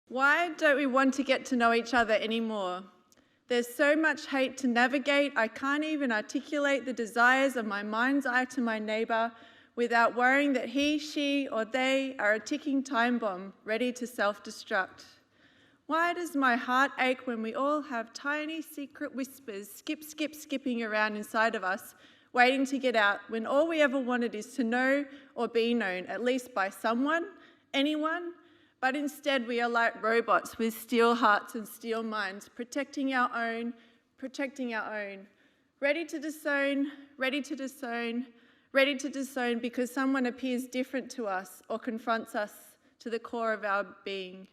Why don't we want to get to know each other anymore? There's so much hate to navigate, I can't even articulate the desires of my mind's eye to my neighbour without worrying that he, she, or they are a ticking time bomb ready to self-destruct. Why does my heart ache when we all have tiny secret whispers skipping around inside of us, waiting to get out, when all we ever wanted is to know or be known, at least by someone, anyone? But instead we are like robots with steel hearts and steel minds, protecting our own, ready to disown because someone appears different to us or confronts us to the core of our being.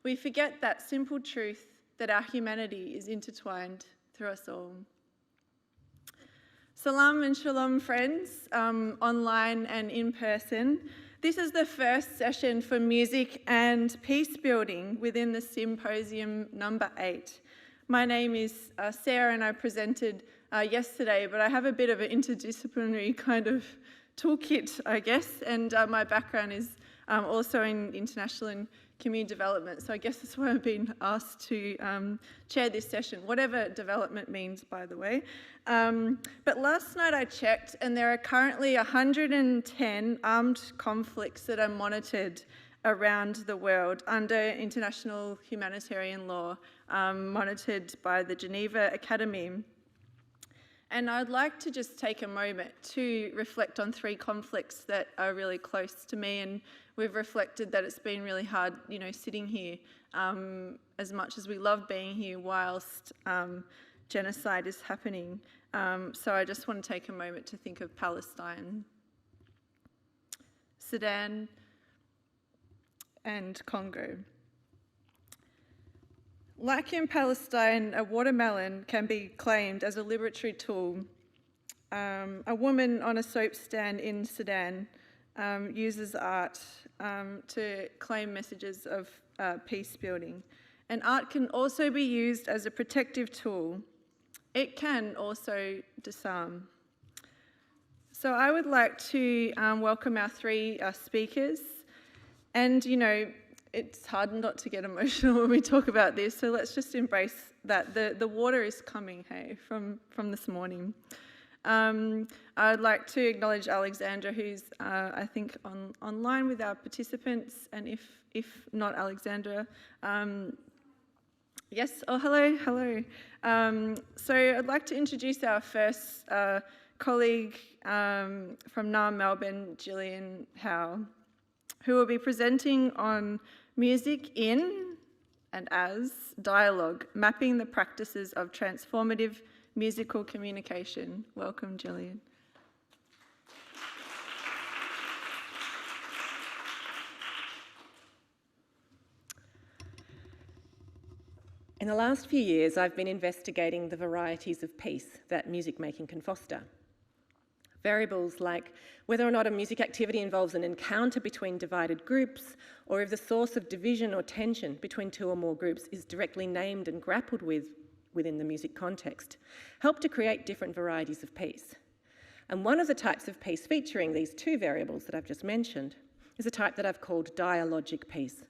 We forget that simple truth that our humanity is intertwined through us all. Salam and shalom, friends, online and in person. This is the first session for music and peace building within the SIMM-posium number 8. My name is Sarah and I presented yesterday, but I have a bit of an interdisciplinary kind of toolkit, I guess, and my background is also in international and community development, so I guess that's why I've been asked to chair this session, whatever development means, by the way. But last night I checked, and there are currently 110 armed conflicts that are monitored around the world under international humanitarian law, monitored by the Geneva Academy. And I'd like to just take a moment to reflect on 3 conflicts that are really close to me, and we've reflected that it's been really hard, you know, sitting here as much as we love being here whilst genocide is happening. So I just want to take a moment to think of Palestine, Sudan, and Congo. Like in Palestine, a watermelon can be claimed as a liberatory tool. A woman on a soap stand in Sudan uses art to claim messages of peace building. And art can also be used as a protective tool. It can also disarm. So I would like to welcome our 3 speakers. And, you know, it's hard not to get emotional when we talk about this, so let's just embrace that. The water is coming, hey, from this morning. I'd like to acknowledge Alexandra, who's, I think, online with our participants, and if not Alexandra, yes, oh, hello. So I'd like to introduce our first colleague from NAR Melbourne, Gillian Howell, who will be presenting on music in and as dialogue, mapping the practices of transformative musical communication. Welcome, Gillian. In the last few years, I've been investigating the varieties of peace that music making can foster. Variables like whether or not a music activity involves an encounter between divided groups, or if the source of division or tension between 2 or more groups is directly named and grappled with within the music context, help to create different varieties of peace. And one of the types of peace featuring these 2 variables that I've just mentioned is a type that I've called dialogic peace.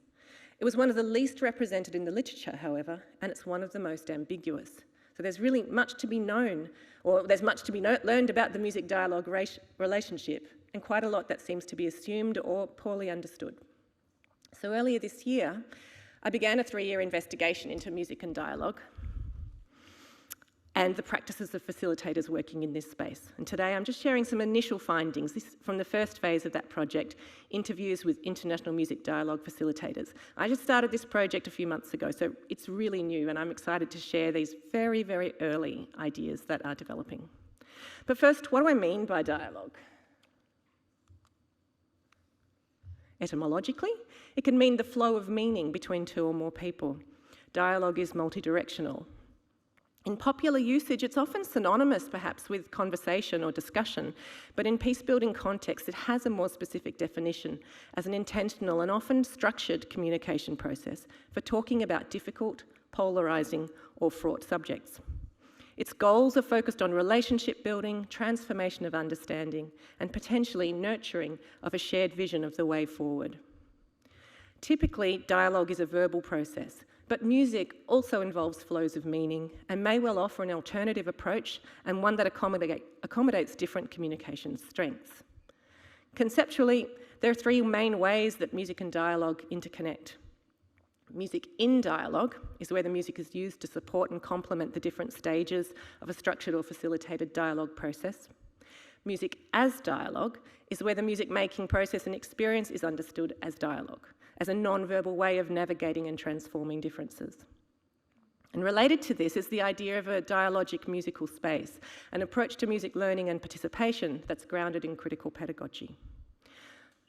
It was one of the least represented in the literature, however, and it's one of the most ambiguous. So there's really much to be known, or there's much to be learned about the music-dialogue relationship, and quite a lot that seems to be assumed or poorly understood. So earlier this year, I began a 3-year investigation into music and dialogue and the practices of facilitators working in this space. And today I'm just sharing some initial findings from the first phase of that project, interviews with international music dialogue facilitators. I just started this project a few months ago, so it's really new, and I'm excited to share these very, very early ideas that are developing. But first, what do I mean by dialogue? Etymologically, it can mean the flow of meaning between 2 or more people. Dialogue is multidirectional. In popular usage, it's often synonymous, perhaps, with conversation or discussion, but in peace-building context, it has a more specific definition as an intentional and often structured communication process for talking about difficult, polarising, or fraught subjects. Its goals are focused on relationship building, transformation of understanding, and potentially nurturing of a shared vision of the way forward. Typically, dialogue is a verbal process, but music also involves flows of meaning and may well offer an alternative approach and one that accommodates different communication strengths. Conceptually, there are three main ways that music and dialogue interconnect. Music in dialogue is where the music is used to support and complement the different stages of a structured or facilitated dialogue process. Music as dialogue is where the music-making process and experience is understood as dialogue, as a non-verbal way of navigating and transforming differences. And related to this is the idea of a dialogic musical space, an approach to music learning and participation that's grounded in critical pedagogy.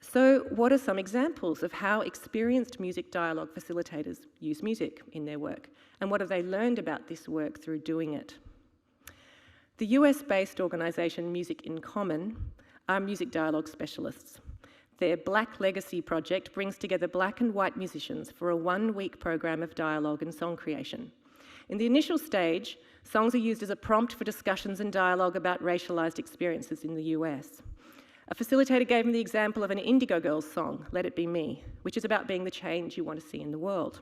So what are some examples of how experienced music dialogue facilitators use music in their work? And what have they learned about this work through doing it? The US-based organisation Music in Common are music dialogue specialists. Their Black Legacy project brings together black and white musicians for a one-week program of dialogue and song creation. In the initial stage, songs are used as a prompt for discussions and dialogue about racialised experiences in the US. A facilitator gave them the example of an Indigo Girls song, Let It Be Me, which is about being the change you want to see in the world.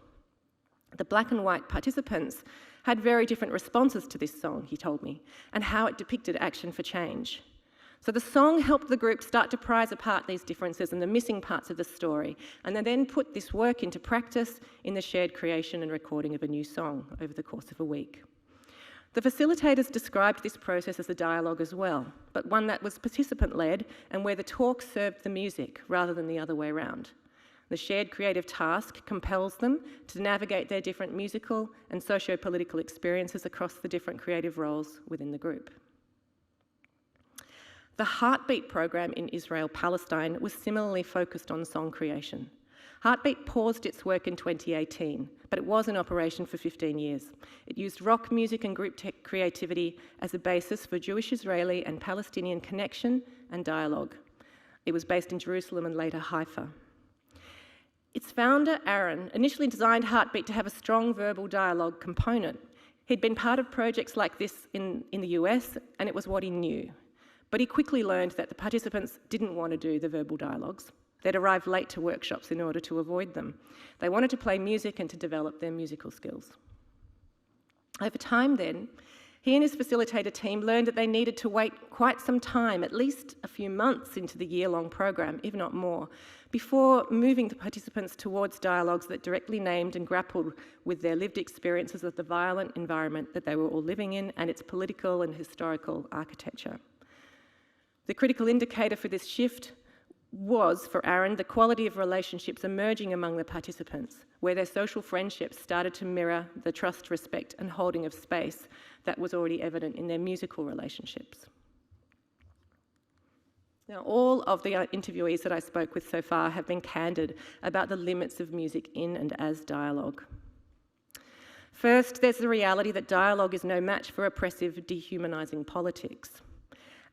The black and white participants had very different responses to this song, he told me, and how it depicted action for change. So the song helped the group start to prize apart these differences and the missing parts of the story, and they then put this work into practice in the shared creation and recording of a new song over the course of a week. The facilitators described this process as a dialogue as well, but one that was participant-led and where the talk served the music rather than the other way around. The shared creative task compels them to navigate their different musical and socio-political experiences across the different creative roles within the group. The Heartbeat program in Israel-Palestine was similarly focused on song creation. Heartbeat paused its work in 2018, but it was in operation for 15 years. It used rock music and group creativity as a basis for Jewish, Israeli and Palestinian connection and dialogue. It was based in Jerusalem and later Haifa. Its founder, Allan, initially designed Heartbeat to have a strong verbal dialogue component. He'd been part of projects like this in the US, and it was what he knew. But he quickly learned that the participants didn't want to do the verbal dialogues. They'd arrived late to workshops in order to avoid them. They wanted to play music and to develop their musical skills. Over time then, he and his facilitator team learned that they needed to wait quite some time, at least a few months into the year-long program, if not more, before moving the participants towards dialogues that directly named and grappled with their lived experiences of the violent environment that they were all living in and its political and historical architecture. The critical indicator for this shift was, for Allan, the quality of relationships emerging among the participants, where their social friendships started to mirror the trust, respect, and holding of space that was already evident in their musical relationships. Now, all of the interviewees that I spoke with so far have been candid about the limits of music in and as dialogue. First, there's the reality that dialogue is no match for oppressive, dehumanising politics.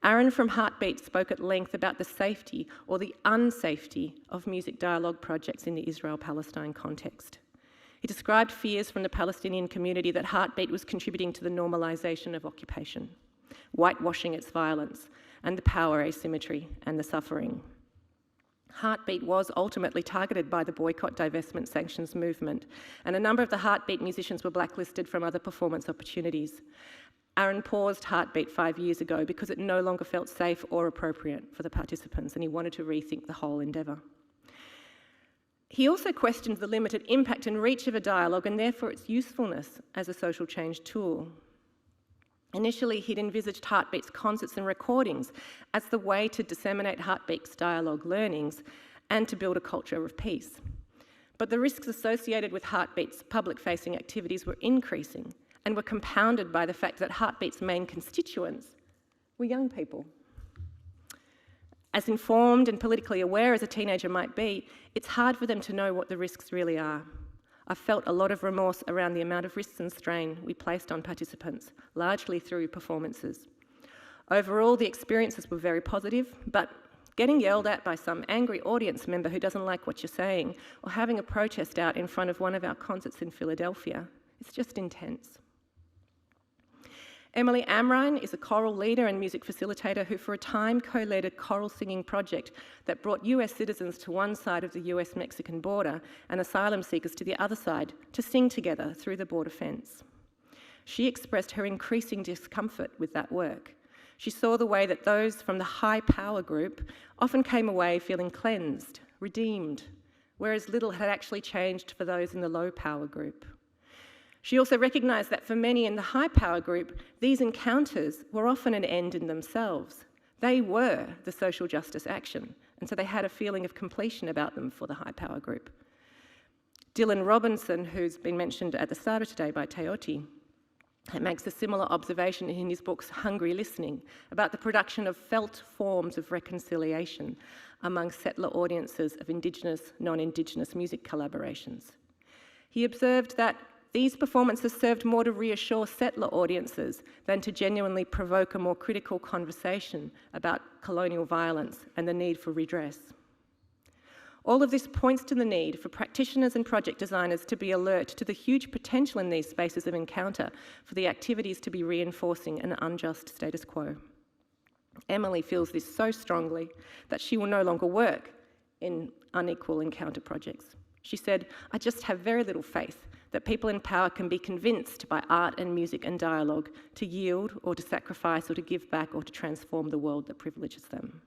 Allan from Heartbeat spoke at length about the safety or the unsafety of music dialogue projects in the Israel-Palestine context. He described fears from the Palestinian community that Heartbeat was contributing to the normalisation of occupation, whitewashing its violence, and the power asymmetry and the suffering. Heartbeat was ultimately targeted by the boycott, divestment, sanctions movement, and a number of the Heartbeat musicians were blacklisted from other performance opportunities. Allan paused Heartbeat 5 years ago because it no longer felt safe or appropriate for the participants, and he wanted to rethink the whole endeavour. He also questioned the limited impact and reach of a dialogue and therefore its usefulness as a social change tool. Initially, he'd envisaged Heartbeat's concerts and recordings as the way to disseminate Heartbeat's dialogue learnings and to build a culture of peace. But the risks associated with Heartbeat's public-facing activities were increasing and were compounded by the fact that Heartbeat's main constituents were young people. As informed and politically aware as a teenager might be, it's hard for them to know what the risks really are. I felt a lot of remorse around the amount of risks and strain we placed on participants, largely through performances. Overall, the experiences were very positive, but getting yelled at by some angry audience member who doesn't like what you're saying, or having a protest out in front of one of our concerts in Philadelphia, it's just intense. Emily Amrine is a choral leader and music facilitator who for a time co-led a choral singing project that brought US citizens to one side of the US-Mexican border and asylum seekers to the other side to sing together through the border fence. She expressed her increasing discomfort with that work. She saw the way that those from the high power group often came away feeling cleansed, redeemed, whereas little had actually changed for those in the low power group. She also recognised that for many in the high power group, these encounters were often an end in themselves. They were the social justice action, and so they had a feeling of completion about them for the high power group. Dylan Robinson, who's been mentioned at the start of today by Teoti, makes a similar observation in his books Hungry Listening about the production of felt forms of reconciliation among settler audiences of Indigenous, non-Indigenous music collaborations. He observed that these performances served more to reassure settler audiences than to genuinely provoke a more critical conversation about colonial violence and the need for redress. All of this points to the need for practitioners and project designers to be alert to the huge potential in these spaces of encounter for the activities to be reinforcing an unjust status quo. Emily feels this so strongly that she will no longer work in unequal encounter projects. She said, "I just have very little faith that people in power can be convinced by art and music and dialogue to yield or to sacrifice or to give back or to transform the world that privileges them."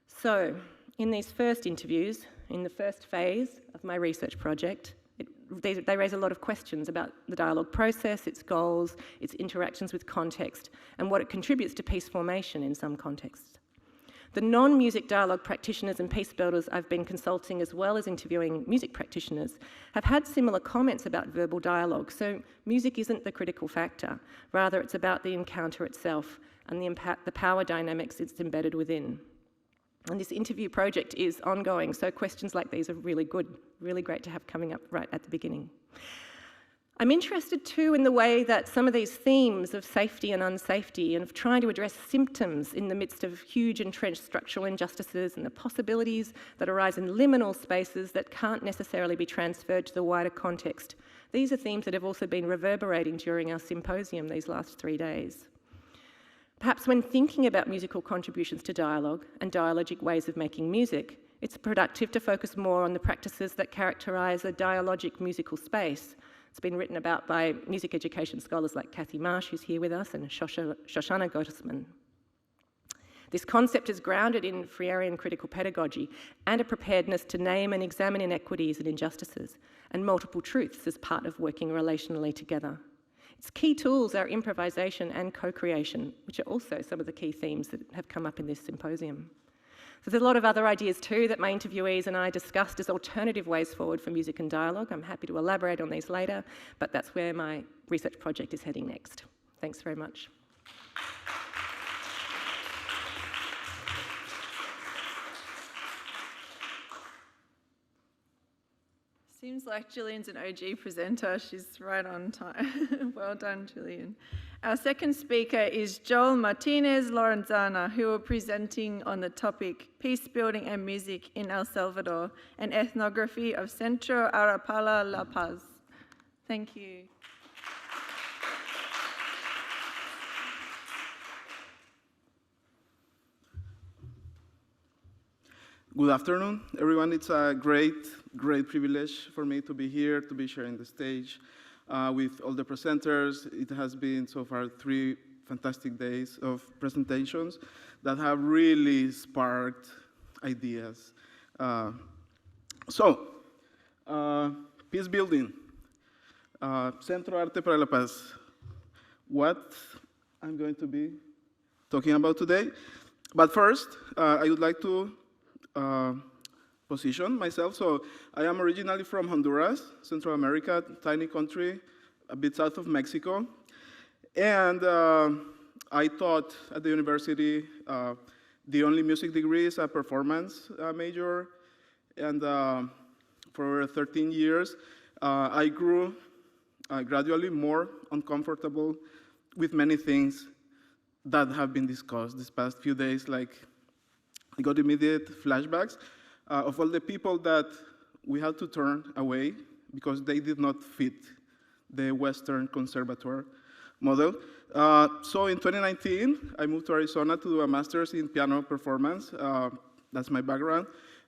So, in these first interviews, in the first phase of my research project, they raise a lot of questions about the dialogue process, its goals, its interactions with context, and what it contributes to peace formation in some contexts. The non-music dialogue practitioners and peace builders I've been consulting, as well as interviewing music practitioners, have had similar comments about verbal dialogue. So music isn't the critical factor. Rather, it's about the encounter itself and the power dynamics it's embedded within. And this interview project is ongoing, so questions like these are really good, really great to have coming up right at the beginning. I'm interested too in the way that some of these themes of safety and unsafety and of trying to address symptoms in the midst of huge entrenched structural injustices and the possibilities that arise in liminal spaces that can't necessarily be transferred to the wider context. These are themes that have also been reverberating during our symposium these last 3 days. Perhaps when thinking about musical contributions to dialogue and dialogic ways of making music, it's productive to focus more on the practices that characterise a dialogic musical space. It's been written about by music education scholars like Kathy Marsh, who's here with us, and Shoshana Gottesman. This concept is grounded in Freirean critical pedagogy and a preparedness to name and examine inequities and injustices and multiple truths as part of working relationally together. Its key tools are improvisation and co-creation, which are also some of the key themes that have come up in this symposium. So there's a lot of other ideas too that my interviewees and I discussed as alternative ways forward for music and dialogue. I'm happy to elaborate on these later, but that's where my research project is heading next. Thanks very much. Seems like Gillian's an OG presenter. She's right on time. Well done, Gillian. Our second speaker is Joel Martinez-Lorenzana, who are presenting on the topic Peacebuilding and Music in El Salvador, an ethnography of Centro Arte La Paz. Thank you. Good afternoon, everyone. It's a great privilege for me to be here, to be sharing the stage with all the presenters. It has been so far 3 fantastic days of presentations that have really sparked ideas. Peace building, Centro Arte para la Paz. What I'm going to be talking about today. But first, I would like to position myself. So I am originally from Honduras, Central America, tiny country, a bit south of Mexico. And I taught at the university. The only music degree is a performance major. And for 13 years, I grew gradually more uncomfortable with many things that have been discussed these past few days, like I got immediate flashbacks of all the people that we had to turn away because they did not fit the Western conservatoire model. So in 2019, I moved to Arizona to do a master's in piano performance. That's my background.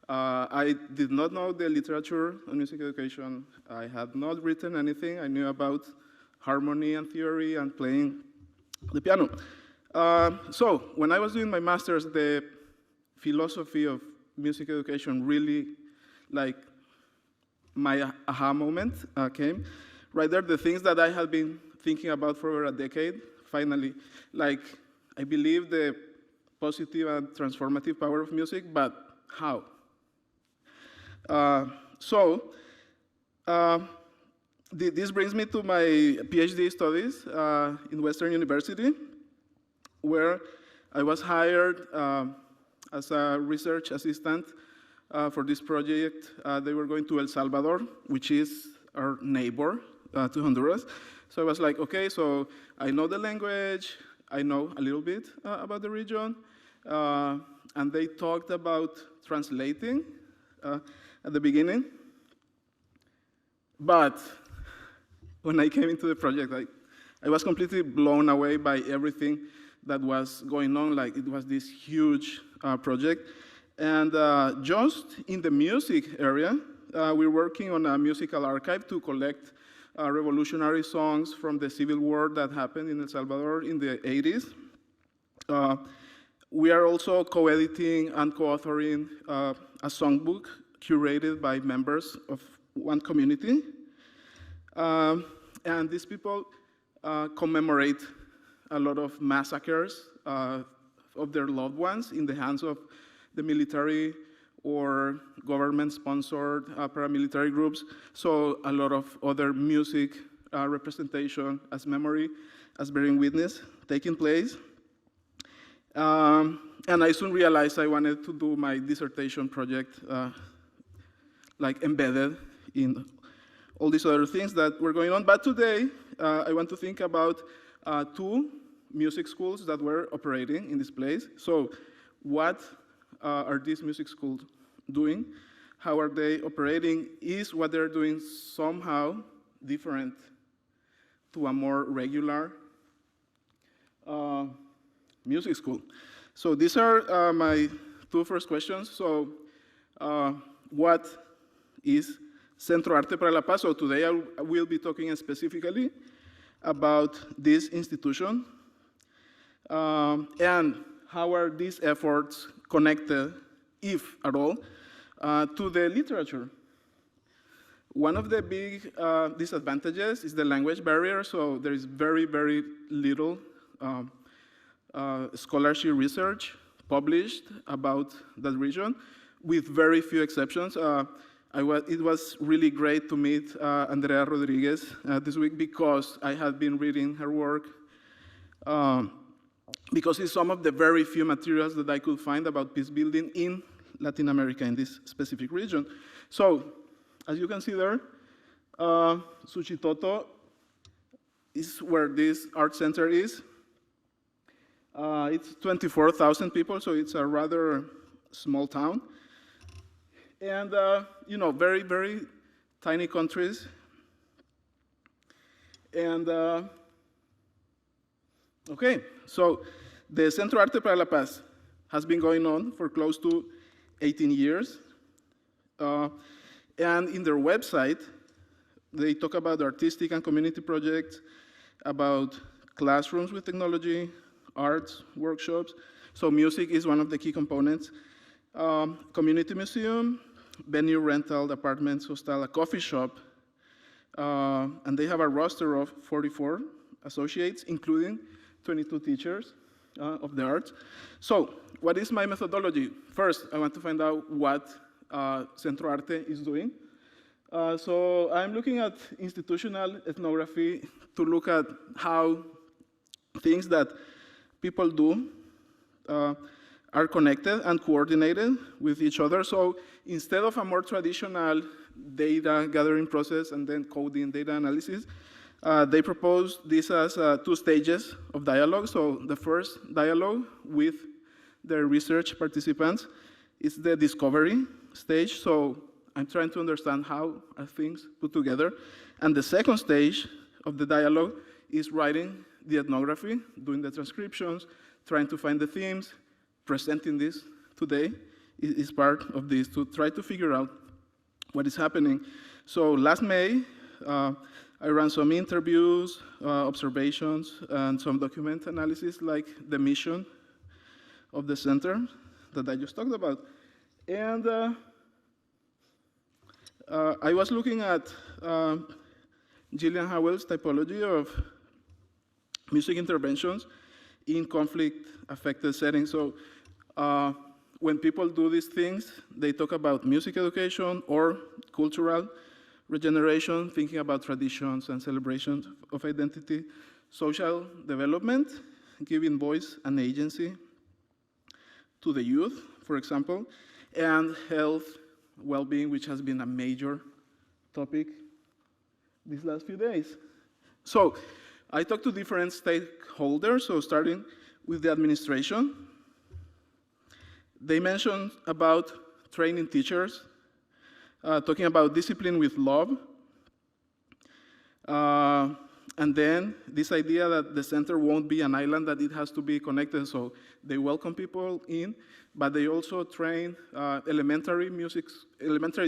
I did not know the literature on music education. I had not written anything. I knew about harmony and theory and playing the piano. So when I was doing my master's, the philosophy of music education really, like, my aha moment came. Right there, the things that I had been thinking about for over a decade, finally, like, I believe the positive and transformative power of music, but how? This brings me to my PhD studies in Western University, where I was hired as a research assistant for this project. They were going to El Salvador, which is our neighbor to Honduras. So I was like, okay, so I know the language, I know a little bit about the region, and they talked about translating at the beginning. But when I came into the project, I was completely blown away by everything that was going on. Like, it was this huge project. And just in the music area, we're working on a musical archive to collect revolutionary songs from the civil war that happened in El Salvador in the 80s. We are also co-editing and co-authoring a songbook curated by members of one community. And these people commemorate a lot of massacres of their loved ones in the hands of the military or government-sponsored paramilitary groups. So a lot of other music representation as memory, as bearing witness, taking place. And I soon realized I wanted to do my dissertation project like embedded in all these other things that were going on. But today, I want to think about two music schools that were operating in this place. So what are these music schools doing? How are they operating? Is what they're doing somehow different to a more regular music school? So these are my two first questions. So what is Centro Arte para la Paz? So today I will be talking specifically about this institution and how are these efforts connected, if at all, to the literature. One of the big disadvantages is the language barrier, so there is very, very little scholarship research published about that region, with very few exceptions. It was really great to meet Andrea Rodriguez this week because I had been reading her work because it's some of the very few materials that I could find about peace building in Latin America, in this specific region. So, as you can see there, Suchitoto is where this art center is. It's 24,000 people, so it's a rather small town. And, you know, very, very tiny countries. And, okay, so the Centro Arte para la Paz has been going on for close to 18 years. And in their website, they talk about artistic and community projects, about classrooms with technology, arts, workshops. So music is one of the key components. Community museum, venue rental, apartments, hostel, a coffee shop. And they have a roster of 44 associates, including 22 teachers of the arts. So what is my methodology? First, I want to find out what Centro Arte is doing. So I'm looking at institutional ethnography to look at how things that people do are connected and coordinated with each other. So instead of a more traditional data gathering process and then coding data analysis, they propose this as 2 stages of dialogue. So the first dialogue with the research participants is the discovery stage. So I'm trying to understand how are things put together. And the second stage of the dialogue is writing the ethnography, doing the transcriptions, trying to find the themes, presenting this today is part of this, to try to figure out what is happening. So last May, I ran some interviews, observations, and some document analysis, like the mission of the center that I just talked about. And I was looking at Gillian Howell's typology of music interventions in conflict-affected settings. So when people do these things, they talk about music education or cultural regeneration, thinking about traditions and celebrations of identity, social development, giving voice and agency to the youth, for example, and health, well-being, which has been a major topic these last few days. So I talked to different stakeholders, so starting with the administration. They mentioned about training teachers, talking about discipline with love, and then this idea that the center won't be an island, that it has to be connected, so they welcome people in, but they also train elementary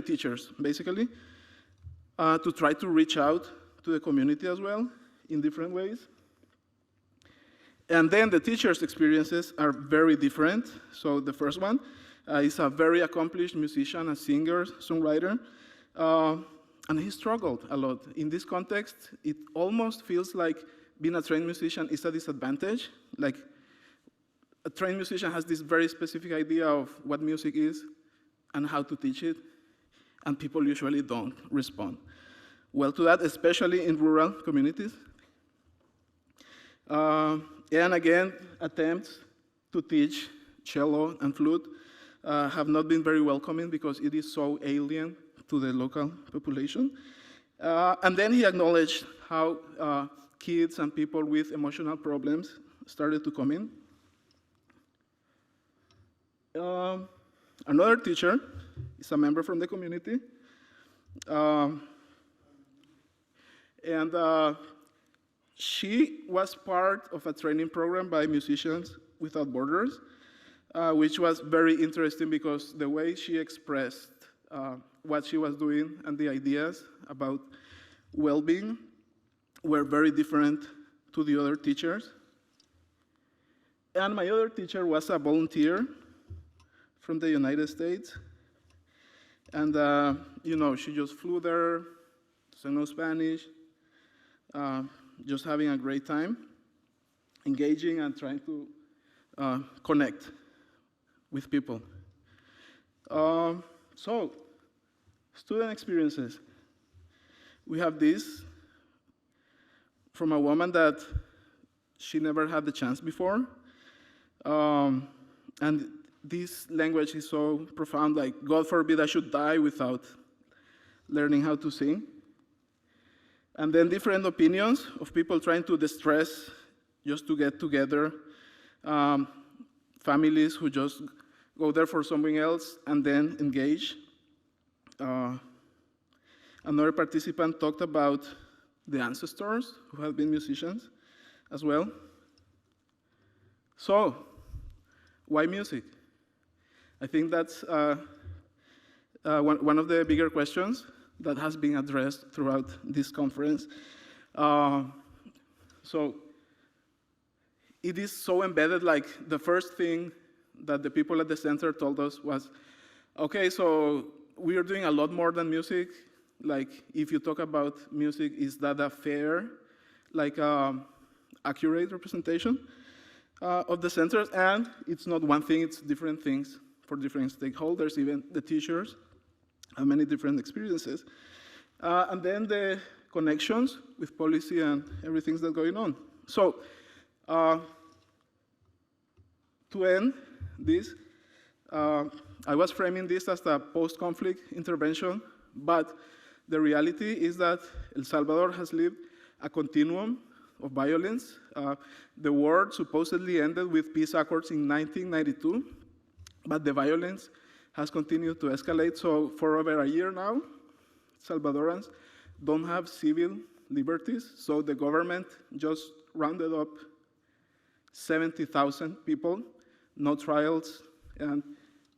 teachers, basically, to try to reach out to the community as well in different ways. And then the teachers' experiences are very different. So the first one is a very accomplished musician, a singer, songwriter, and he struggled a lot. In this context, it almost feels like being a trained musician is a disadvantage. Like, a trained musician has this very specific idea of what music is and how to teach it, and people usually don't respond well to that, especially in rural communities. And again, attempts to teach cello and flute have not been very welcoming because it is so alien to the local population. And then he acknowledged how kids and people with emotional problems started to come in. Another teacher is a member from the community. She was part of a training program by Musicians Without Borders, which was very interesting because the way she expressed what she was doing and the ideas about well-being were very different to the other teachers. And my other teacher was a volunteer from the United States. And, she just flew there, doesn't know Spanish, just having a great time, engaging and trying to connect with people. So, student experiences. We have this from a woman that she never had the chance before. And this language is so profound, like, God forbid I should die without learning how to sing. And then different opinions of people trying to distress just to get together. Families who just go there for something else and then engage. Another participant talked about the ancestors who have been musicians as well. So, why music? I think that's one of the bigger questions that has been addressed throughout this conference. So it is so embedded, like the first thing that the people at the center told us was, okay, so we are doing a lot more than music. Like, if you talk about music, is that a fair, like, accurate representation of the centers? And it's not one thing, it's different things for different stakeholders, even the teachers have many different experiences. And then the connections with policy and everything that's going on. So, to end this, I was framing this as a post-conflict intervention, but the reality is that El Salvador has lived a continuum of violence. The war supposedly ended with peace accords in 1992, but the violence has continued to escalate. So for over a year now, Salvadorans don't have civil liberties. So the government just rounded up 70,000 people, no trials, and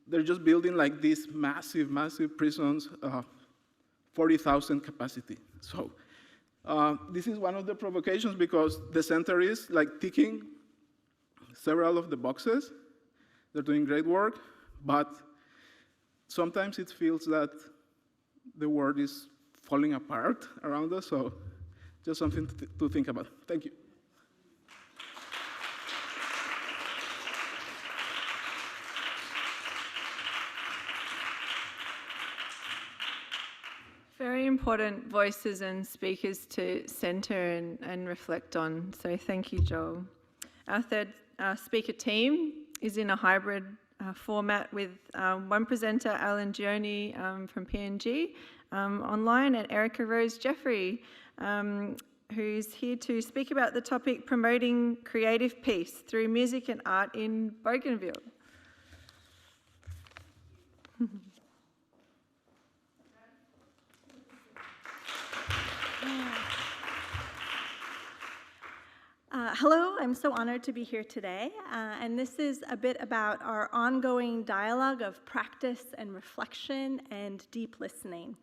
they're just building like these massive, massive prisons, 40,000 capacity. So this is one of the provocations because the center is like ticking several of the boxes. They're doing great work, but sometimes it feels that the world is falling apart around us, so just something to think about. Thank you. Very important voices and speakers to centre and reflect on, so thank you, Joel. Our third speaker team is in a hybrid format with one presenter, Allan Gioni from PNG online, and Erica Rose Jeffrey, who's here to speak about the topic promoting creative peace through music and art in Bougainville. Hello, I'm so honored to be here today, and this is a bit about our ongoing dialogue of practice and reflection and deep listening.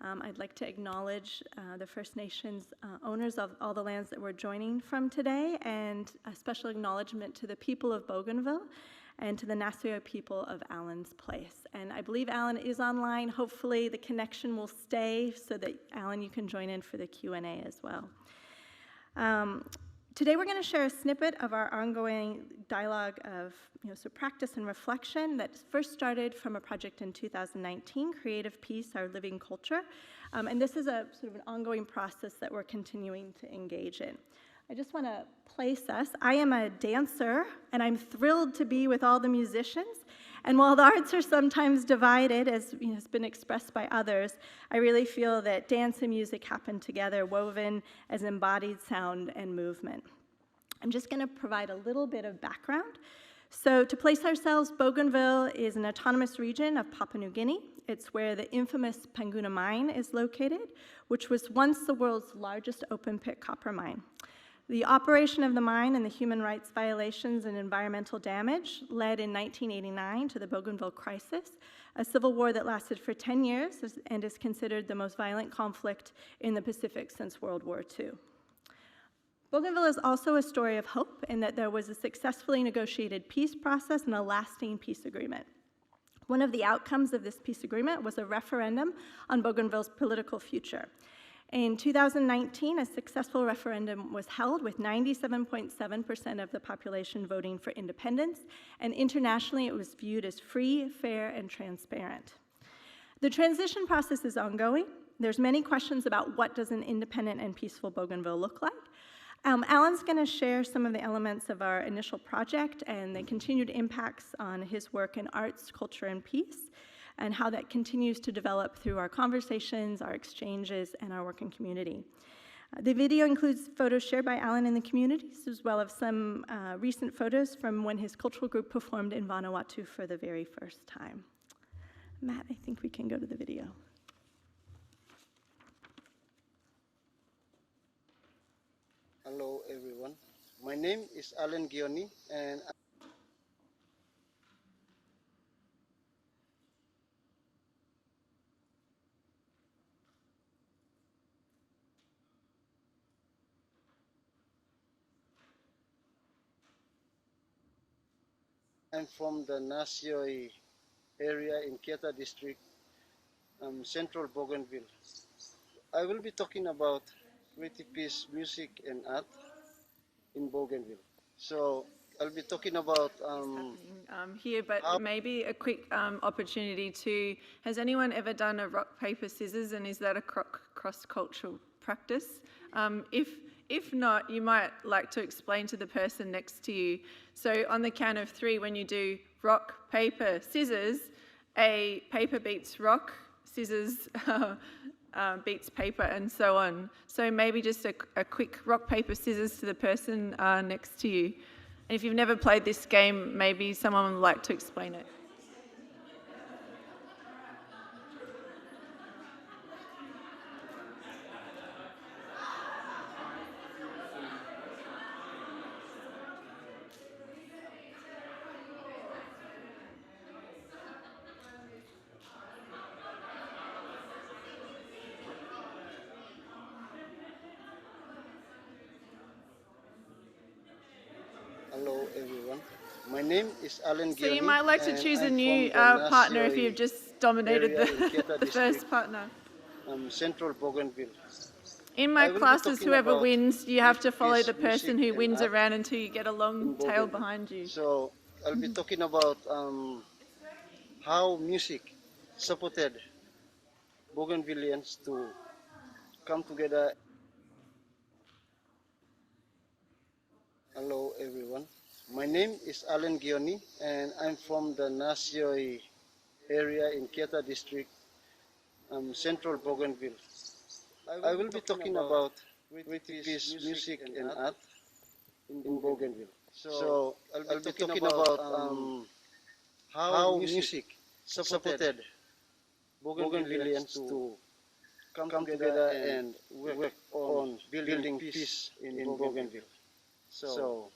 I'd like to acknowledge the First Nations owners of all the lands that we're joining from today, and a special acknowledgement to the people of Bougainville and to the Nassau people of Allan's Place. And I believe Allan is online. Hopefully the connection will stay so that, Allan, you can join in for the Q&A as well. Today we're going to share a snippet of our ongoing dialogue of practice and reflection that first started from a project in 2019, Creative Peace, Our Living Culture. And this is a sort of an ongoing process that we're continuing to engage in. I just want to place us. I am a dancer, and I'm thrilled to be with all the musicians. And while the arts are sometimes divided, as has been expressed by others, I really feel that dance and music happen together, woven as embodied sound and movement. I'm just going to provide a little bit of background. So to place ourselves, Bougainville is an autonomous region of Papua New Guinea. It's where the infamous Panguna mine is located, which was once the world's largest open-pit copper mine. The operation of the mine and the human rights violations and environmental damage led in 1989 to the Bougainville Crisis, a civil war that lasted for 10 years and is considered the most violent conflict in the Pacific since World War II. Bougainville is also a story of hope in that there was a successfully negotiated peace process and a lasting peace agreement. One of the outcomes of this peace agreement was a referendum on Bougainville's political future. In 2019, a successful referendum was held with 97.7% of the population voting for independence, and internationally it was viewed as free, fair, and transparent. The transition process is ongoing. There's many questions about what does an independent and peaceful Bougainville look like. Allan's going to share some of the elements of our initial project and the continued impacts on his work in arts, culture, and peace, and how that continues to develop through our conversations, our exchanges, and our work in community. The video includes photos shared by Allan in the communities, as well as some recent photos from when his cultural group performed in Vanuatu for the very first time. Matt, I think we can go to the video. Hello, everyone. My name is Allan Gioni, and I'm from the Nasioi area in Kieta district, central Bougainville. I will be talking about creative peace, music, and art in Bougainville. So I'll be talking about here, but maybe a quick opportunity to, has anyone ever done a rock, paper, scissors, and is that a cross-cultural practice? If not, you might like to explain to the person next to you. So on the count of 3, when you do rock, paper, scissors, a paper beats rock, scissors beats paper, and so on. So maybe just a quick rock, paper, scissors to the person next to you. And if you've never played this game, maybe someone would like to explain it. My name is Allan. So you might like to choose a new partner if you've just dominated the first partner. Central Bougainville. In my classes, whoever wins, you have to follow the person who wins around until you get a long tail behind you. So I'll be talking about how music supported Bougainvilleans to come together. Hello everyone. My name is Allan Gioni and I'm from the Nasioi area in Kieta district, Central Bougainville. I will be talking about British music and art in Bougainville. So I'll be talking about how music supported Bougainvilleans to come together and work on building peace in Bougainville. So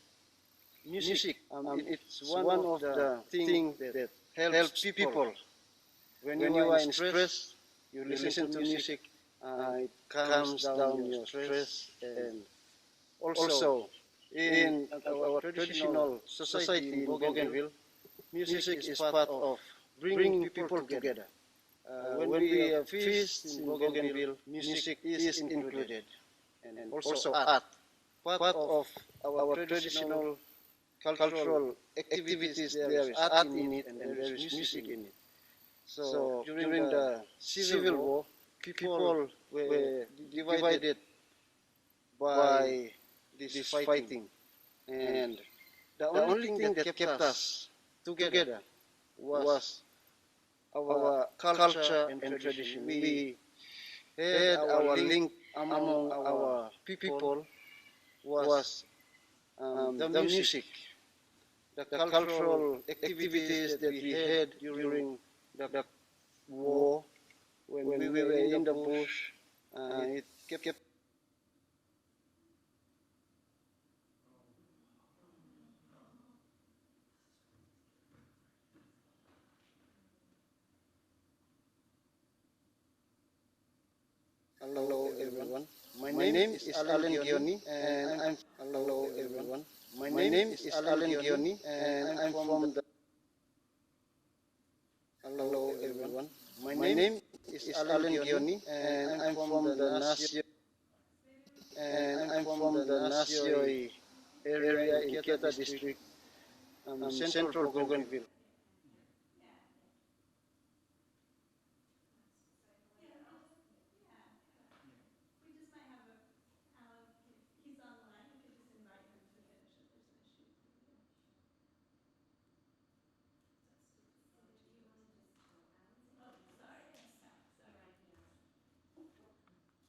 music, it's one of the things that helps people. When you are in stress, you listen to music, it calms down your stress. And also, in our traditional society in Bougainville, music is part of bringing people together. When we have feasts in Bougainville, music is included, and also art. Part of our traditional cultural activities, there is art in it and there is music in it. So during the Civil War, people were divided by this fighting, and the only thing that kept us together was our culture and tradition. We had our link among our people was the music, the cultural activities that we had during the war, when we were in the bush. It kept Hello everyone. My name is Allan Gioni and I'm hello everyone. My name is Allan Gioni and I'm from the Hello everyone. My name is Allan Gioni and I'm from the Nasioi area in Kieta district, Central Bougainville.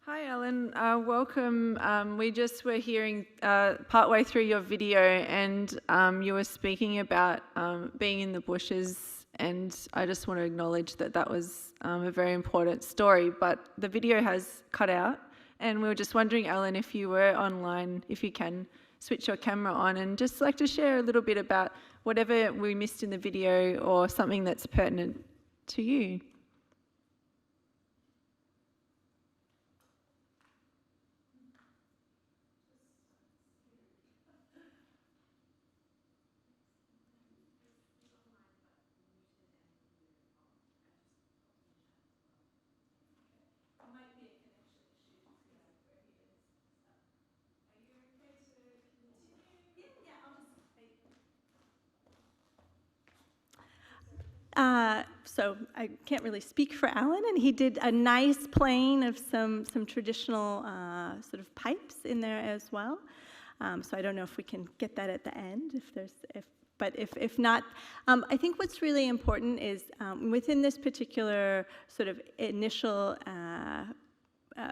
Hi, Allan. Welcome. We just were hearing partway through your video, and you were speaking about being in the bushes, and I just want to acknowledge that that was a very important story, but the video has cut out, and we were just wondering, Allan, if you were online, if you can switch your camera on and just like to share a little bit about whatever we missed in the video or something that's pertinent to you. So I can't really speak for Allan, and he did a nice playing of some traditional sort of pipes in there as well. So I don't know if we can get that at the end, but if not, I think what's really important is within this particular sort of initial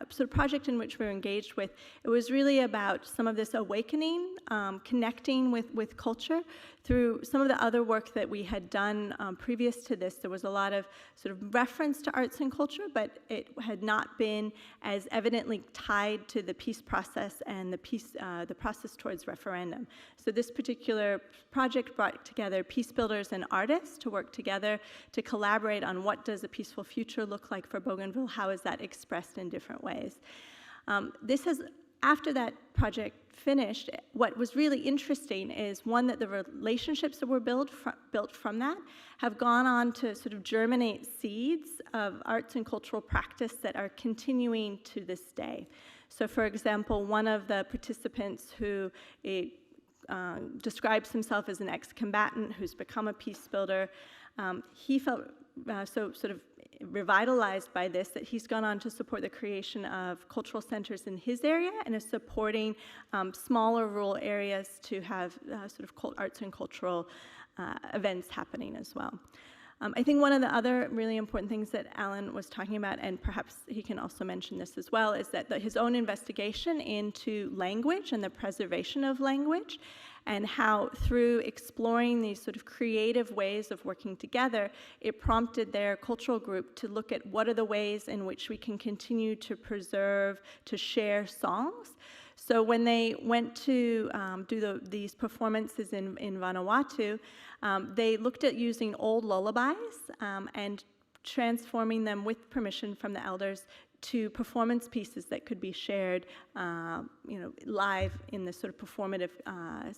sort of project in which we were engaged with, it was really about some of this awakening, connecting with culture through some of the other work that we had done previous to this. There was a lot of sort of reference to arts and culture, but it had not been as evidently tied to the peace process and the process towards referendum. So this particular project brought together peace builders and artists to work together to collaborate on what does a peaceful future look like for Bougainville, how is that expressed in different ways. This has after that project finished, what was really interesting is, one, that the relationships that were built from that have gone on to sort of germinate seeds of arts and cultural practice that are continuing to this day. So, for example, one of the participants who describes himself as an ex-combatant who's become a peace builder, he felt so sort of revitalized by this that he's gone on to support the creation of cultural centers in his area and is supporting smaller rural areas to have sort of arts and cultural events happening as well. I think one of the other really important things that Allan was talking about, and perhaps he can also mention this as well, is that his own investigation into language and the preservation of language, and how through exploring these sort of creative ways of working together, it prompted their cultural group to look at what are the ways in which we can continue to preserve, to share songs. So when they went to do these performances in Vanuatu, they looked at using old lullabies and transforming them with permission from the elders to performance pieces that could be shared, live in this sort of performative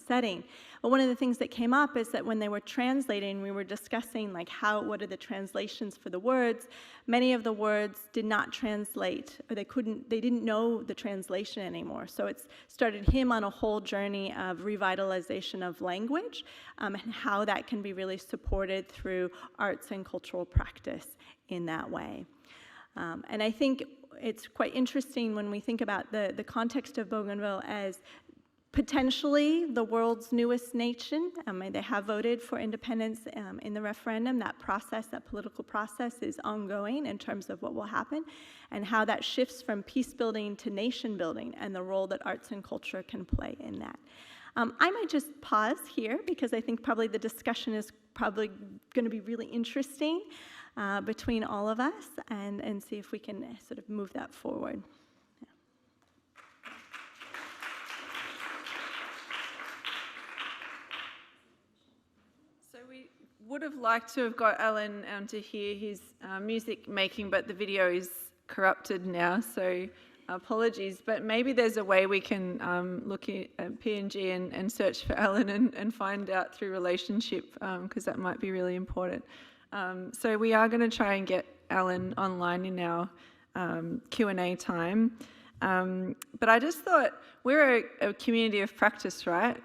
setting. But one of the things that came up is that when they were translating, we were discussing like what are the translations for the words. Many of the words did not translate, or they didn't know the translation anymore. So it's started him on a whole journey of revitalization of language, and how that can be really supported through arts and cultural practice in that way. And I think it's quite interesting when we think about the context of Bougainville as potentially the world's newest nation. They have voted for independence in the referendum. That process, that political process, is ongoing in terms of what will happen, and how that shifts from peace building to nation building, and the role that arts and culture can play in that. I might just pause here because I think probably the discussion is probably going to be really interesting between all of us, and see if we can sort of move that forward. Yeah. So we would have liked to have got Allan to hear his music making, but the video is corrupted now, so apologies. But maybe there's a way we can look at PNG and search for Allan and find out through relationship, because that might be really important. So we are going to try and get Allan online in our Q&A time. But I just thought, we're a community of practice, right?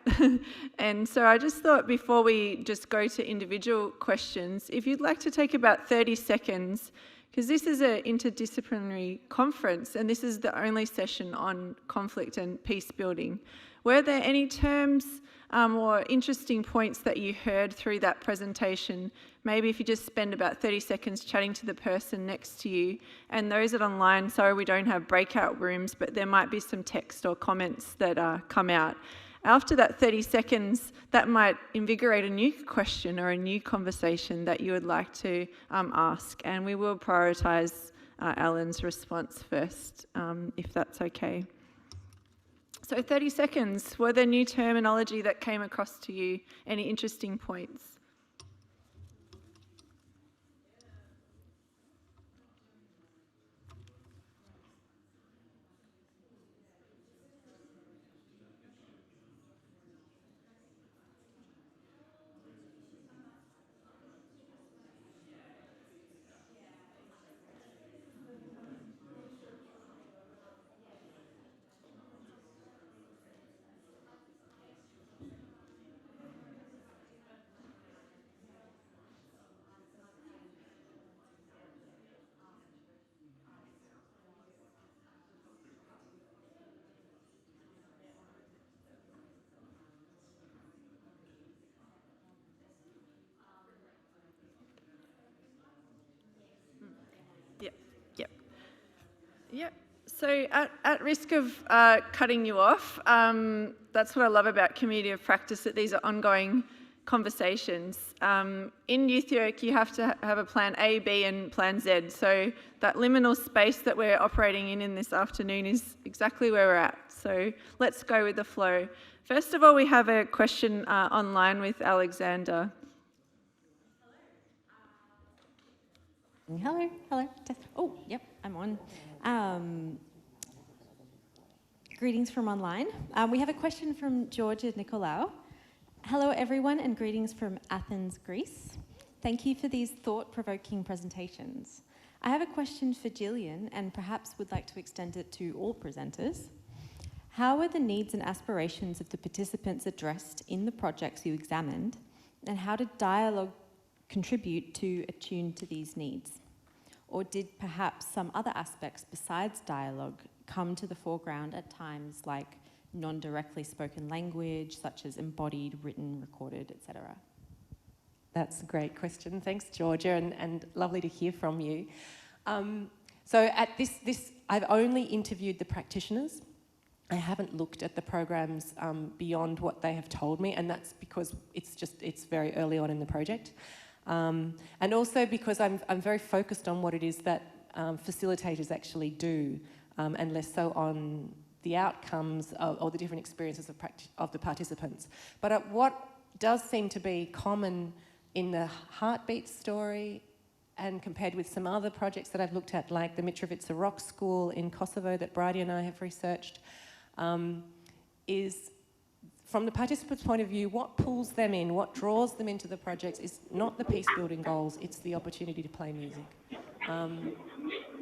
And so I just thought, before we just go to individual questions, if you'd like to take about 30 seconds, because this is an interdisciplinary conference and this is the only session on conflict and peace building. Were there any terms or interesting points that you heard through that presentation? Maybe if you just spend about 30 seconds chatting to the person next to you. And those that are online, sorry we don't have breakout rooms, but there might be some text or comments that come out. After that 30 seconds, that might invigorate a new question or a new conversation that you would like to ask. And we will prioritise Allan's response first, if that's okay. So 30 seconds, were there new terminology that came across to you? Any interesting points? Yep. So at risk of cutting you off, that's what I love about community of practice, that these are ongoing conversations. In youth work, you have to have a plan A, B, and plan Z. So that liminal space that we're operating in this afternoon is exactly where we're at. So let's go with the flow. First of all, we have a question online with Alexandra. Hello. Oh, yep, I'm on. Greetings from online. We have a question from Georgia Nicolaou. Hello everyone and greetings from Athens, Greece. Thank you for these thought-provoking presentations. I have a question for Gillian and perhaps would like to extend it to all presenters. How were the needs and aspirations of the participants addressed in the projects you examined, and how did dialogue contribute to attune to these needs? Or did perhaps some other aspects besides dialogue come to the foreground at times, like non-directly spoken language, such as embodied, written, recorded, etc.? That's a great question. Thanks, Georgia, and lovely to hear from you. So at this, I've only interviewed the practitioners. I haven't looked at the programs beyond what they have told me, and that's because it's very early on in the project. And also because I'm very focused on what it is that facilitators actually do, and less so on the outcomes or the different experiences of the participants. But what does seem to be common in the Heartbeat story, and compared with some other projects that I've looked at, like the Mitrovica Rock School in Kosovo that Bridie and I have researched, is from the participants' point of view, what pulls them in, what draws them into the projects is not the peace-building goals, it's the opportunity to play music.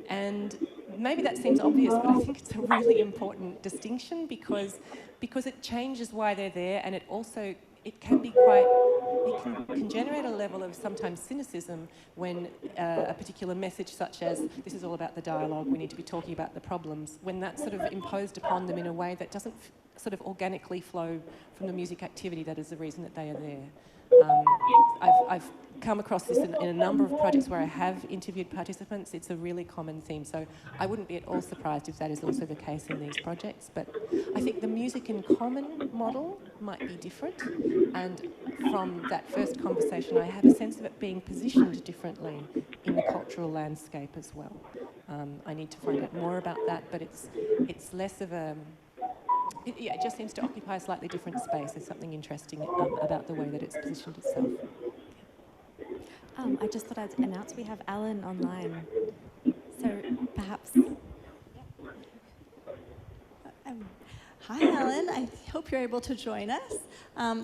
And maybe that seems obvious, but I think it's a really important distinction because it changes why they're there, and it can generate a level of sometimes cynicism when a particular message such as, this is all about the dialogue, we need to be talking about the problems, when that's sort of imposed upon them in a way that doesn't sort of organically flow from the music activity that is the reason that they are there. I've come across this in a number of projects where I have interviewed participants. It's a really common theme, so I wouldn't be at all surprised if that is also the case in these projects. But I think the music in common model might be different, and from that first conversation I have a sense of it being positioned differently in the cultural landscape as well. I need to find out more about that, but it's less of a... it just seems to occupy a slightly different space. There's something interesting about the way that it's positioned itself. I just thought I'd announce we have Allan online. So perhaps... Hi, Allan. I hope you're able to join us.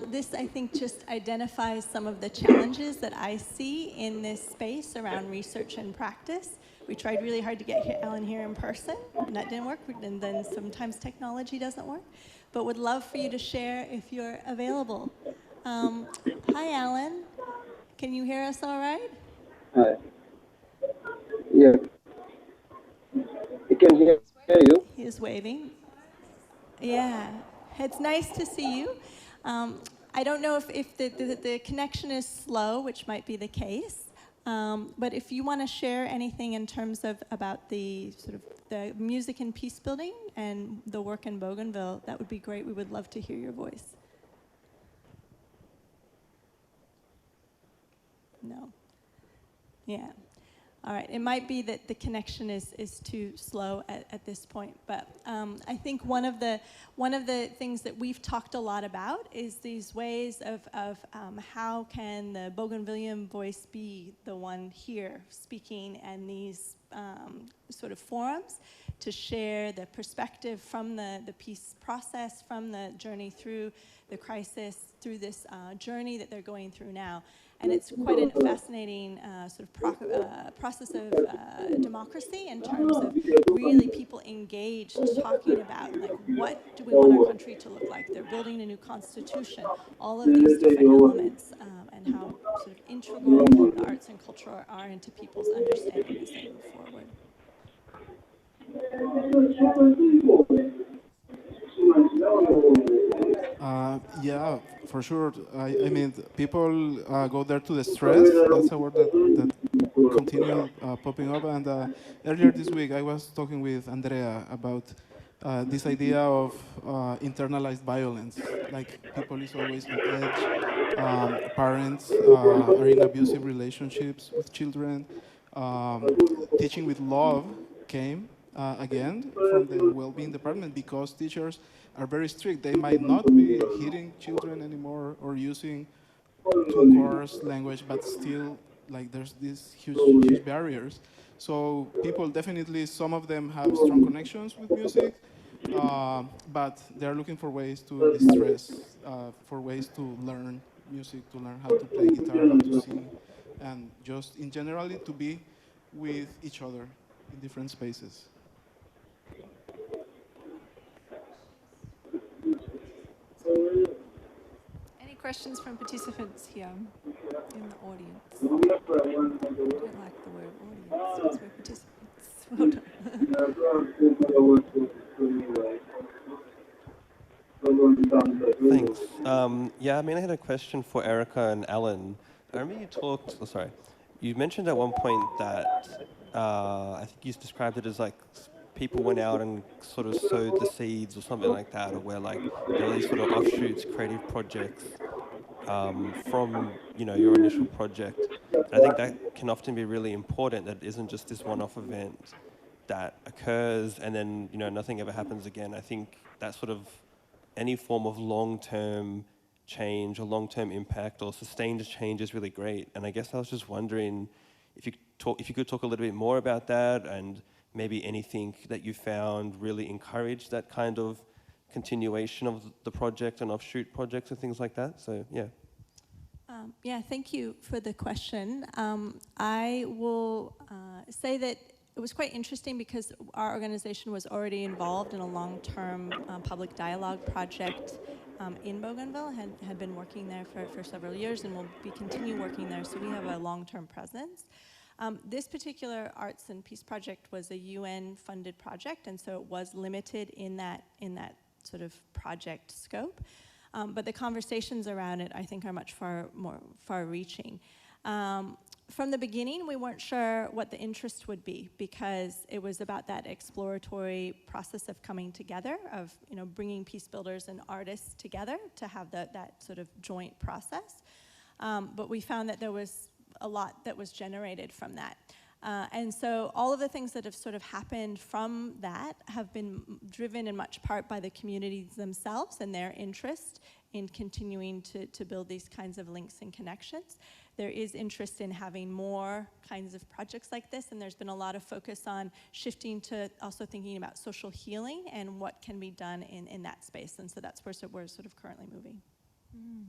This, I think, just identifies some of the challenges that I see in this space around research and practice. We tried really hard to get Allan here in person, and that didn't work, and then sometimes technology doesn't work. But would love for you to share if you're available. Hi, Allan. Can you hear us all right? Hi. Yeah. I can hear you. He is waving. Yeah. It's nice to see you. I don't know if the connection is slow, which might be the case. But if you want to share anything in terms of about the sort of the music and peace building and the work in Bougainville, that would be great. We would love to hear your voice. No. Yeah. All right. It might be that the connection is too slow at this point, but I think one of the things that we've talked a lot about is these ways of how can the Bougainvillian voice be the one here speaking, and these sort of forums to share the perspective from the peace process, from the journey through the crisis, through this journey that they're going through now. And it's quite a fascinating sort of process of democracy in terms of really people engaged, talking about like, what do we want our country to look like? They're building a new constitution, all of these different elements, and how sort of integral the arts and culture are into people's understanding as they move forward. Yeah, for sure. I mean, people go there to the stress. That's a word that continue popping up. And earlier this week, I was talking with Andrea about this idea of internalized violence. Like, people is always on edge. Parents are in abusive relationships with children. Teaching with love came again from the well-being department, because teachers are very strict. They might not be hitting children anymore or using too coarse language, but still, like, there's these huge barriers. So people definitely, some of them have strong connections with music. but they're looking for ways to distress, for ways to learn music, to learn how to play guitar, how to sing, and just in generally to be with each other in different spaces. Any questions from participants here in the audience? I don't like the word audience, because we're participants. Well done. Thanks. Yeah, I mean, I had a question for Erica and Allan. I remember you talked, you mentioned at one point that, I think you described it as like people went out and sort of sowed the seeds or something like that, or where like there were these sort of offshoots, creative projects from, you know, your initial project. And I think that can often be really important, that it isn't just this one-off event that occurs and then, you know, nothing ever happens again. I think that sort of any form of long-term change or long-term impact or sustained change is really great. And I guess I was just wondering if you could talk a little bit more about that, and maybe anything that you found really encouraged that kind of continuation of the project and offshoot projects and things like that. So, yeah. Yeah, thank you for the question. I will say that it was quite interesting because our organization was already involved in a long-term public dialogue project in Bougainville, had been working there for several years and will be continue working there, so we have a long-term presence. This particular Arts and Peace project was a UN-funded project, and so it was limited in that sort of project scope. But the conversations around it, I think, are much more far-reaching. From the beginning, we weren't sure what the interest would be, because it was about that exploratory process of coming together, of, you know, bringing peace builders and artists together to have that sort of joint process. But we found that there was a lot that was generated from that. And so all of the things that have sort of happened from that have been driven in much part by the communities themselves and their interest in continuing to build these kinds of links and connections. There is interest in having more kinds of projects like this, and there's been a lot of focus on shifting to also thinking about social healing and what can be done in that space. And so that's where we're sort of currently moving. Mm.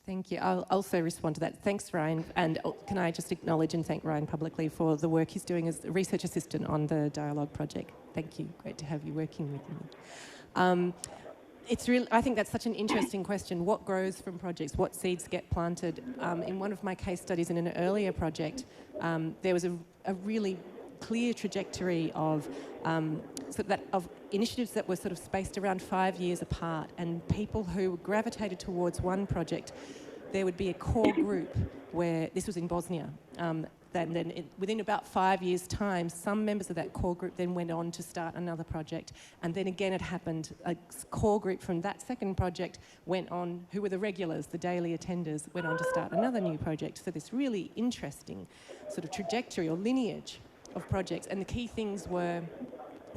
Thank you. I'll also respond to that. Thanks, Ryan. And can I just acknowledge and thank Ryan publicly for the work he's doing as a research assistant on the Dialogue project. Thank you. Great to have you working with me. I think that's such an interesting question. What grows from projects? What seeds get planted? In one of my case studies in an earlier project, there was a really clear trajectory of initiatives that were sort of spaced around 5 years apart, and people who gravitated towards one project, there would be a core group where, this was in Bosnia, within about 5 years' time, some members of that core group then went on to start another project. And then again it happened, a core group from that second project went on, who were the regulars, the daily attenders, went on to start another new project. So this really interesting sort of trajectory or lineage of projects. And the key things were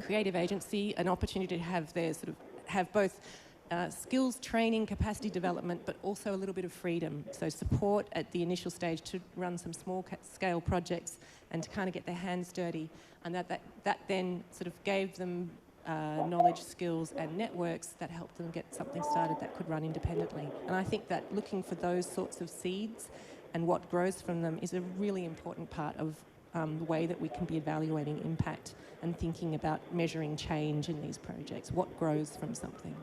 creative agency, an opportunity to have both skills training, capacity development, but also a little bit of freedom. So support at the initial stage to run some small scale projects and to kind of get their hands dirty, and that then sort of gave them knowledge, skills and networks that helped them get something started that could run independently. And I think that looking for those sorts of seeds and what grows from them is a really important part of the way that we can be evaluating impact and thinking about measuring change in these projects. What grows from something?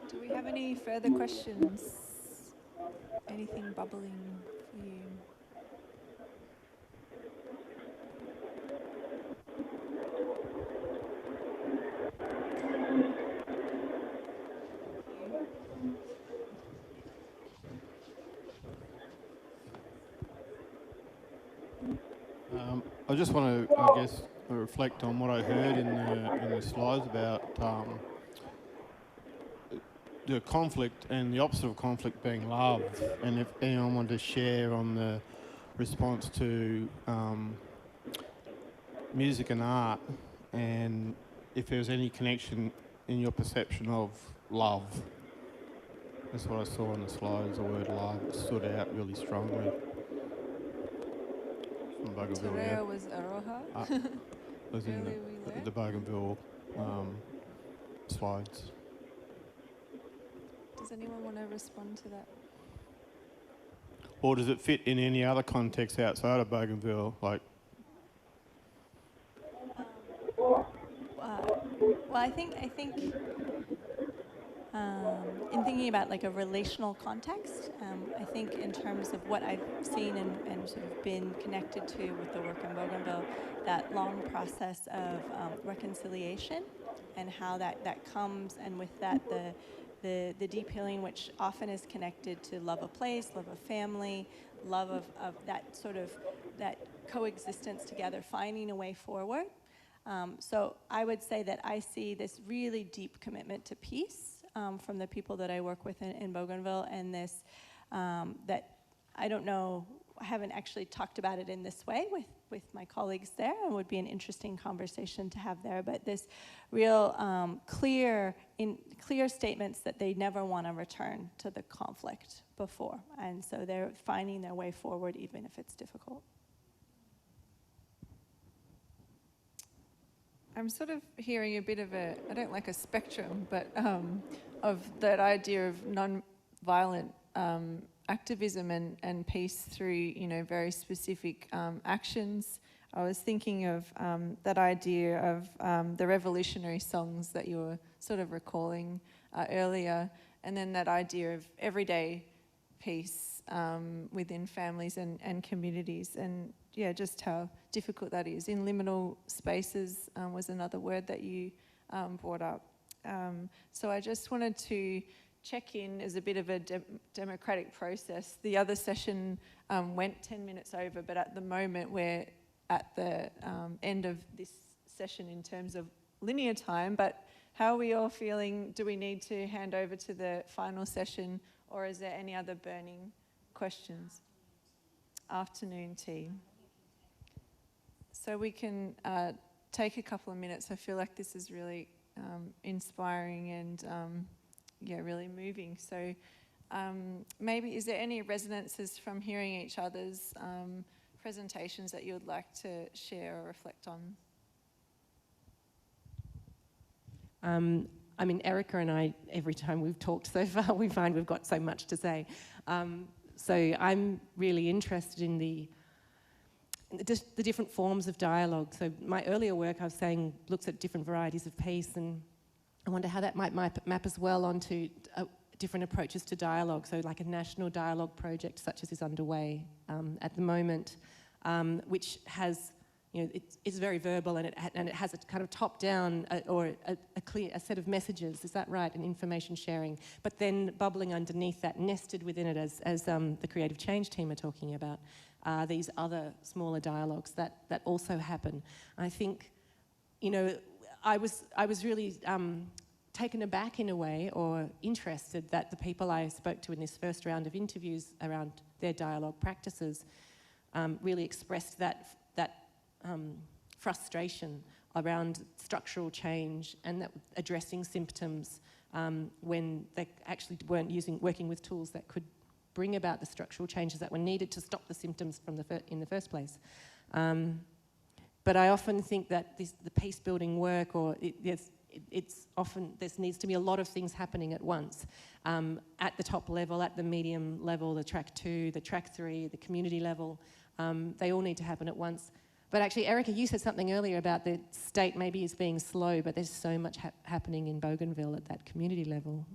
Do we have any further questions? Anything bubbling for you? I just want to, I guess, reflect on what I heard in the slides about the conflict and the opposite of conflict being love. And if anyone wanted to share on the response to music and art, and if there's any connection in your perception of love. That's what I saw on the slides, the word love stood out really strongly. from Bougainville. Torea Yeah. was Aroha. Was in the Bougainville slides. Does anyone want to respond to that? Or does it fit in any other context outside of Bougainville? Like, Well, I think in thinking about like a relational context, I think in terms of what I've seen and sort of been connected to with the work in Bougainville, that long process of reconciliation and how that comes, and with that the deep healing, which often is connected to love of place, love of family, love of that sort of that coexistence together, finding a way forward. So I would say that I see this really deep commitment to peace from the people that I work with in Bougainville, and this that I don't know, I haven't actually talked about it in this way with my colleagues there, and would be an interesting conversation to have there, but this real clear statements that they never want to return to the conflict before, and so they're finding their way forward even if it's difficult. I'm sort of hearing a bit of a, I don't like a spectrum, but of that idea of non-violent activism and peace through, you know, very specific actions. I was thinking of that idea of the revolutionary songs that you were sort of recalling earlier, and then that idea of everyday peace within families and communities, and yeah, just how difficult that is. In liminal spaces was another word that you brought up. So I just wanted to check in as a bit of a democratic process. The other session went 10 minutes over, but at the moment we're at the end of this session in terms of linear time, but how are we all feeling? Do we need to hand over to the final session, or is there any other burning questions? Afternoon tea. So we can take a couple of minutes. I feel like this is really inspiring and yeah, really moving. So maybe, is there any resonances from hearing each other's presentations that you would like to share or reflect on? I mean, Erica and I, every time we've talked so far, we find we've got so much to say. So I'm really interested in the different forms of dialogue. So my earlier work, I was saying, looks at different varieties of peace, and I wonder how that might map as well onto different approaches to dialogue. So like a national dialogue project such as is underway at the moment, which has, you know, it's very verbal, and it has a kind of top-down or a clear set of messages. Is that right? And information sharing, but then bubbling underneath that, nested within it, as the creative change team are talking about, these other smaller dialogues that also happen. I think, you know, I was really taken aback in a way, or interested, that the people I spoke to in this first round of interviews around their dialogue practices really expressed that frustration around structural change, and that addressing symptoms when they actually weren't working with tools that could bring about the structural changes that were needed to stop the symptoms from in the first place. But I often think that the peace building work, or it's often, there needs to be a lot of things happening at once. At the top level, at the medium level, the track 2, the track 3, the community level, they all need to happen at once. But actually, Erica, you said something earlier about the state maybe is being slow, but there's so much happening in Bougainville at that community level.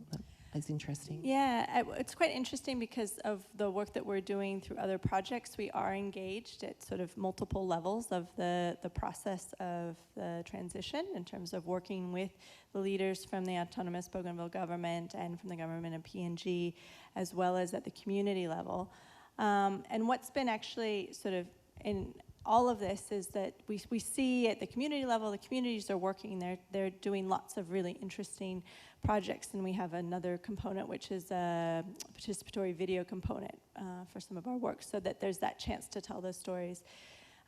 That's interesting. Yeah, it's quite interesting because of the work that we're doing through other projects. We are engaged at sort of multiple levels of the process of the transition, in terms of working with the leaders from the autonomous Bougainville government and from the government of PNG, as well as at the community level. And what's been actually sort of in all of this is that we see at the community level, the communities are working, they're doing lots of really interesting projects, and we have another component which is a participatory video component for some of our work, so that there's that chance to tell those stories.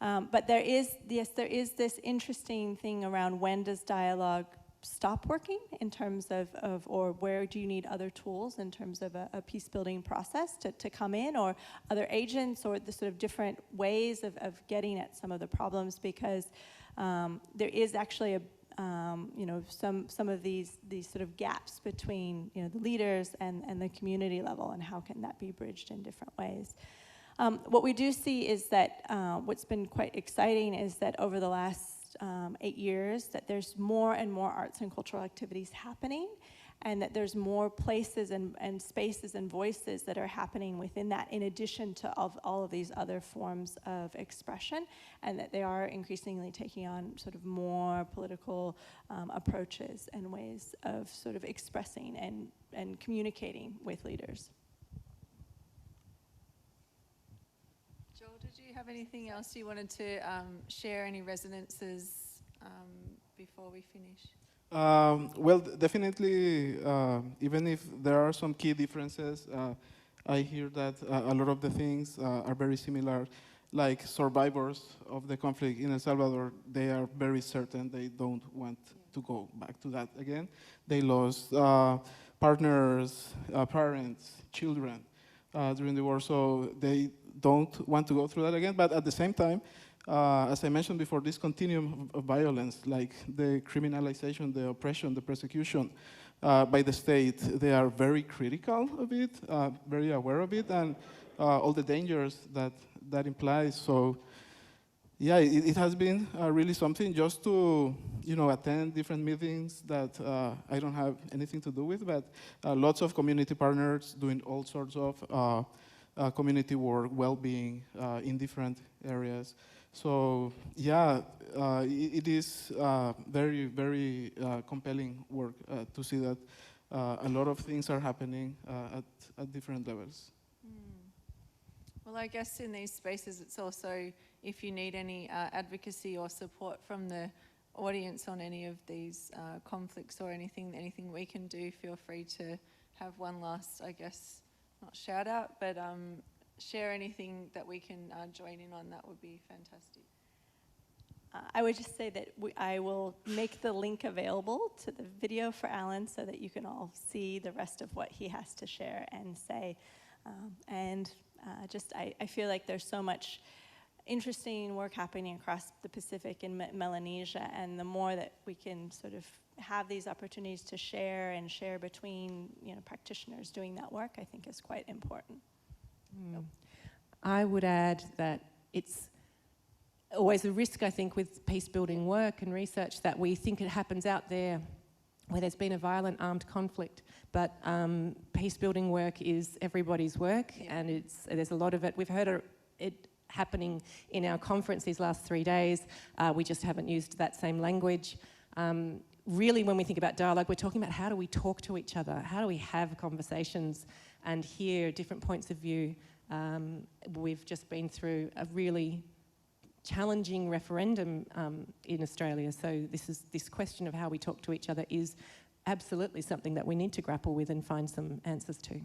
But there is this interesting thing around, when does dialogue stop working in terms of or where do you need other tools in terms of a peace building process to come in, or other agents, or the sort of different ways of getting at some of the problems, because there is actually a some of these sort of gaps between the leaders and the community level, and how can that be bridged in different ways. What we do see is that what's been quite exciting is that over the last 8 years that there's more and more arts and cultural activities happening, and that there's more places and spaces and voices that are happening within that, in addition to all of these other forms of expression, and that they are increasingly taking on sort of more political approaches and ways of sort of expressing and communicating with leaders. Joel, did you have anything else you wanted to share, any resonances before we finish? Well, definitely, even if there are some key differences, I hear that a lot of the things are very similar. Like survivors of the conflict in El Salvador, they are very certain they don't want to go back to that again. They lost partners, parents, children during the war, so they don't want to go through that again. But at the same time, as I mentioned before, this continuum of violence, like the criminalization, the oppression, the persecution by the state, they are very critical of it, very aware of it, and all the dangers that implies. So, yeah, it has been really something just to, attend different meetings that I don't have anything to do with, but lots of community partners doing all sorts of community work, well-being in different areas. So, yeah, it is very, very compelling work to see that a lot of things are happening at different levels. Well, I guess in these spaces, it's also, if you need any advocacy or support from the audience on any of these conflicts or anything we can do, feel free to have one last, I guess, not shout out, but share anything that we can join in on. That would be fantastic. I would just say that I will make the link available to the video for Allan so that you can all see the rest of what he has to share and say. I feel like there's so much interesting work happening across the Pacific and Melanesia, and the more that we can sort of have these opportunities to share and share between practitioners doing that work, I think is quite important. I would add that it's always a risk, I think, with peace-building work and research, that we think it happens out there where there's been a violent armed conflict, but peace-building work is everybody's work, and there's a lot of it. We've heard it happening in our conference these last 3 days. We just haven't used that same language. Really, when we think about dialogue, we're talking about how do we talk to each other, how do we have conversations and hear different points of view. We've just been through a really challenging referendum in Australia, so this question of how we talk to each other is absolutely something that we need to grapple with and find some answers to.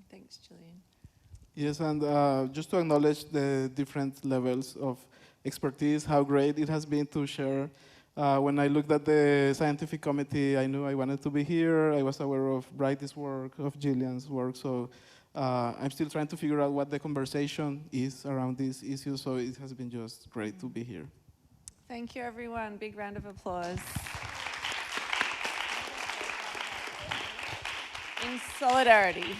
Thanks, Gillian. Yes, and just to acknowledge the different levels of expertise, how great it has been to share. When I looked at the scientific committee, I knew I wanted to be here. I was aware of Brighty's work, of Gillian's work, so I'm still trying to figure out what the conversation is around these issues, so it has been just great to be here. Thank you, everyone. Big round of applause. In solidarity.